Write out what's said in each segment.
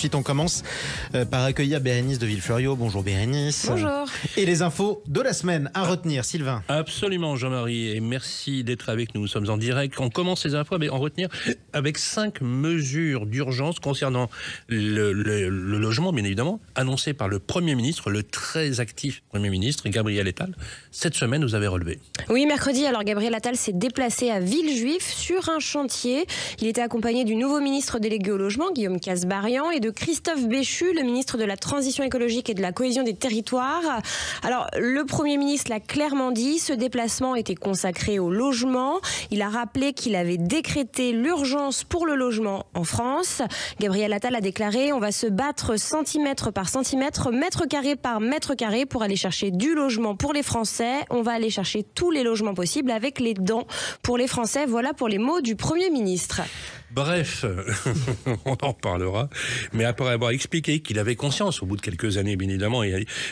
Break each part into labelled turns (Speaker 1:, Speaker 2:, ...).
Speaker 1: suite, on commence par accueillir Bérénice de Villefloriot. Bonjour Bérénice.
Speaker 2: Bonjour.
Speaker 1: Et les infos de la semaine à retenir, Sylvain.
Speaker 3: Absolument Jean-Marie, et merci d'être avec nous. Nous sommes en direct. On commence les infos, mais en retenir avec 5 mesures d'urgence concernant le logement, bien évidemment, annoncées par le Premier ministre, le très actif Premier ministre, Gabriel Attal. Cette semaine, vous avez relevé.
Speaker 2: Oui, mercredi, alors Gabriel Attal s'est déplacé à Villejuif sur un chantier. Il était accompagné du nouveau ministre délégué au logement, Guillaume Kasbarian, et de Christophe Béchu, le ministre de la Transition écologique et de la cohésion des territoires. Alors, le Premier ministre l'a clairement dit, ce déplacement était consacré au logement. Il a rappelé qu'il avait décrété l'urgence pour le logement en France. Gabriel Attal a déclaré « On va se battre centimètre par centimètre, mètre carré par mètre carré pour aller chercher du logement pour les Français. On va aller chercher tous les logements possibles avec les dents pour les Français. » Voilà pour les mots du Premier ministre.
Speaker 3: Bref, on en reparlera, mais après avoir expliqué qu'il avait conscience, au bout de quelques années bien évidemment,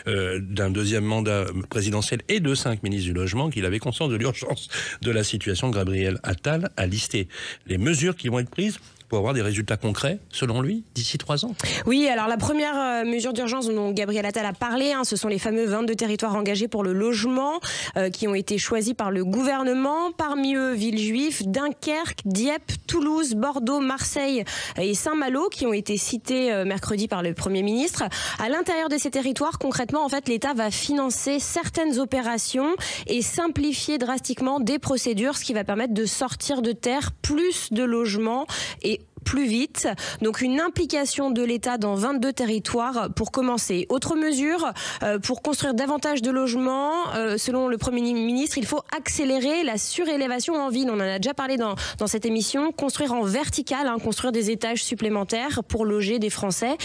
Speaker 3: d'un deuxième mandat présidentiel et de 5 ministres du logement, qu'il avait conscience de l'urgence de la situation, Gabriel Attal a listé les mesures qui vont être prises pour avoir des résultats concrets, selon lui, d'ici 3 ans.
Speaker 2: Oui, alors la première mesure d'urgence dont Gabriel Attal a parlé, ce sont les fameux 22 territoires engagés pour le logement qui ont été choisis par le gouvernement. Parmi eux, Villejuif, Dunkerque, Dieppe, Toulouse, Bordeaux, Marseille et Saint-Malo qui ont été cités mercredi par le Premier ministre. À l'intérieur de ces territoires, concrètement, en fait, l'État va financer certaines opérations et simplifier drastiquement des procédures, ce qui va permettre de sortir de terre plus de logements et plus vite. Donc une implication de l'État dans 22 territoires pour commencer. Autre mesure, pour construire davantage de logements, selon le Premier ministre, il faut accélérer la surélévation en ville. On en a déjà parlé dans cette émission. Construire en vertical, construire des étages supplémentaires pour loger des Français.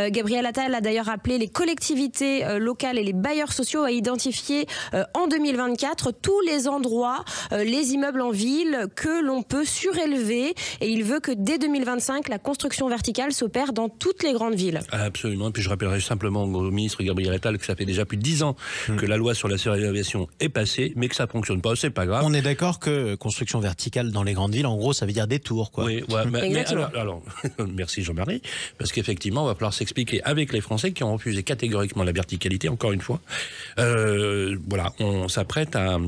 Speaker 2: Gabriel Attal a d'ailleurs appelé les collectivités locales et les bailleurs sociaux à identifier en 2024 tous les endroits, les immeubles en ville que l'on peut surélever. Et il veut que dès 2025, la construction verticale s'opère dans toutes les grandes villes.
Speaker 3: Absolument. Et puis je rappellerai simplement au ministre Gabriel Attal que ça fait déjà plus de 10 ans que la loi sur la surélévation est passée, mais que ça ne fonctionne pas. C'est pas grave.
Speaker 1: On est d'accord que construction verticale dans les grandes villes, en gros, ça veut dire des tours, quoi.
Speaker 3: Oui, ouais, mais alors merci Jean-Marie, parce qu'effectivement, on va falloir s'expliquer avec les Français qui ont refusé catégoriquement la verticalité, encore une fois. Voilà, on s'apprête à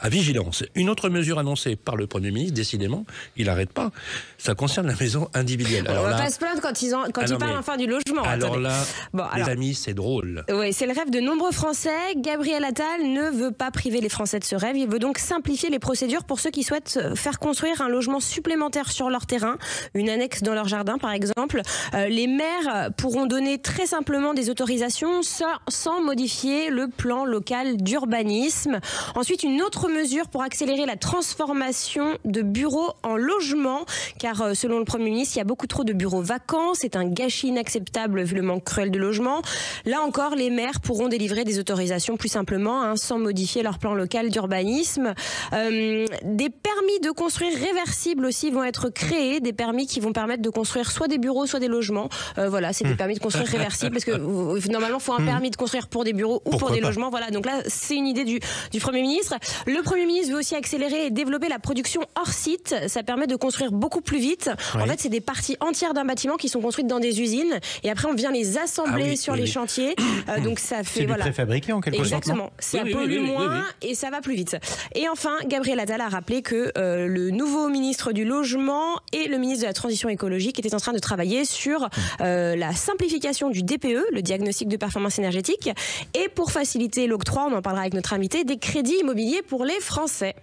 Speaker 3: vigilance. Une autre mesure annoncée par le Premier ministre, décidément, il n'arrête pas. Ça concerne la maison individuelle.
Speaker 2: Alors on va pas se plaindre quand ils parlent enfin du logement.
Speaker 3: Alors
Speaker 2: attendez.
Speaker 3: Là, les amis, c'est drôle.
Speaker 2: Oui, c'est le rêve de nombreux Français. Gabriel Attal ne veut pas priver les Français de ce rêve. Il veut donc simplifier les procédures pour ceux qui souhaitent faire construire un logement supplémentaire sur leur terrain, une annexe dans leur jardin par exemple. Les maires pourront donner très simplement des autorisations sans modifier le plan local d'urbanisme. Ensuite, une autre mesure pour accélérer la transformation de bureaux en logements, car selon le Premier ministre, il y a beaucoup trop de bureaux vacants. C'est un gâchis inacceptable vu le manque cruel de logements. Là encore, les maires pourront délivrer des autorisations plus simplement, sans modifier leur plan local d'urbanisme. Des permis de construire réversibles aussi vont être créés, des permis qui vont permettre de construire soit des bureaux, soit des logements. Voilà, c'est des permis de construire réversibles parce que normalement, il faut un permis de construire pour des bureaux ou pour des logements. Voilà, donc là, c'est une idée du Premier ministre. Le Premier ministre veut aussi accélérer et développer la production hors site. Ça permet de construire beaucoup plus vite. Oui. En fait, c'est des parties entières d'un bâtiment qui sont construites dans des usines et après on vient les assembler sur les chantiers. Donc ça fait
Speaker 1: du préfabriqué en quelque sorte.
Speaker 2: Exactement. Ça pollue moins et ça va plus vite. Et enfin, Gabriel Attal a rappelé que le nouveau ministre du Logement et le ministre de la Transition écologique étaient en train de travailler sur la simplification du DPE, le diagnostic de performance énergétique, et pour faciliter l'octroi, on en parlera avec notre invité, des crédits immobiliers pour les Français.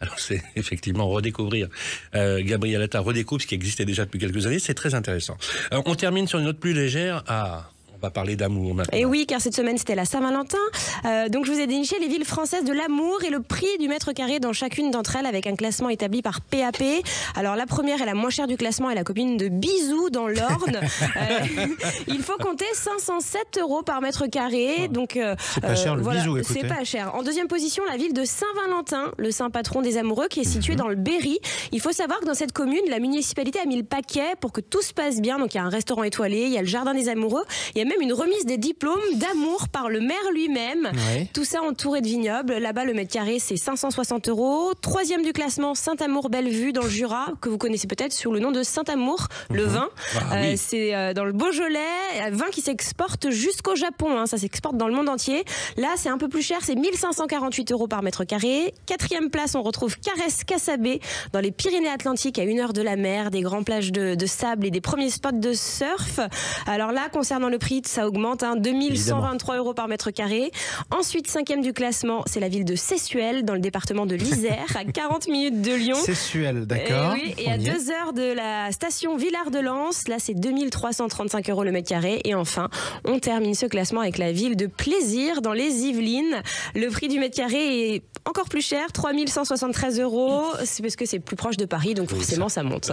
Speaker 3: Alors c'est effectivement redécouvrir Gabriel Attal redécouvre ce qui existait déjà depuis quelques années, c'est très intéressant. On termine sur une note plus légère. On va parler d'amour maintenant.
Speaker 2: Et oui, car cette semaine, c'était la Saint-Valentin. Donc, je vous ai déniché les villes françaises de l'amour et le prix du mètre carré dans chacune d'entre elles avec un classement établi par PAP. Alors, la première et la moins chère du classement est la copine de Bisou dans l'Orne. Il faut compter 507 € par mètre carré. Donc,
Speaker 1: c'est pas cher le Bisou, écoutez.
Speaker 2: C'est pas cher. En deuxième position, la ville de Saint-Valentin, le saint patron des amoureux, qui est située dans le Berry. Il faut savoir que dans cette commune, la municipalité a mis le paquet pour que tout se passe bien. Donc, il y a un restaurant étoilé, il y a le jardin des amoureux, il y a même une remise des diplômes d'amour par le maire lui-même.
Speaker 1: Ouais.
Speaker 2: Tout ça entouré de vignobles. Là-bas, le mètre carré, c'est 560 €. Troisième du classement, Saint-Amour-Bellevue dans le Jura, que vous connaissez peut-être sous le nom de Saint-Amour, le vin.
Speaker 3: Oui.
Speaker 2: C'est dans le Beaujolais, un vin qui s'exporte jusqu'au Japon. Hein. Ça s'exporte dans le monde entier. Là, c'est un peu plus cher, c'est 1548 € par mètre carré. Quatrième place, on retrouve Caresse-Cassabé, dans les Pyrénées-Atlantiques, à 1 heure de la mer, des grandes plages de sable et des premiers spots de surf. Alors là, concernant le prix, ça augmente, 2123 € par mètre carré. Ensuite, cinquième du classement, c'est la ville de Sessuel, dans le département de l'Isère, à 40 minutes de Lyon.
Speaker 1: Sessuel, d'accord.
Speaker 2: Et à 2 heures de la station Villard-de-Lans, là c'est 2335 € le mètre carré. Et enfin, on termine ce classement avec la ville de Plaisir, dans les Yvelines. Le prix du mètre carré est encore plus cher, 3173 €. C'est parce que c'est plus proche de Paris, donc forcément ça monte.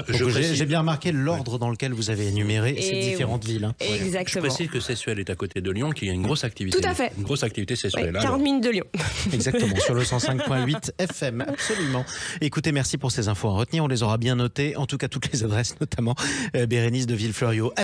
Speaker 1: J'ai bien remarqué l'ordre dans lequel vous avez énuméré ces différentes villes.
Speaker 3: Je
Speaker 2: Exactement.
Speaker 3: précise que Sessuel est à côté de Lyon, qui a une grosse activité.
Speaker 2: Tout à fait.
Speaker 3: Une grosse activité sessuelle.
Speaker 2: 40 minutes de Lyon.
Speaker 1: Exactement, sur le 105.8 FM, absolument. Écoutez, merci pour ces infos à retenir, on les aura bien notées, en tout cas toutes les adresses, notamment Bérénice de Villefloriot.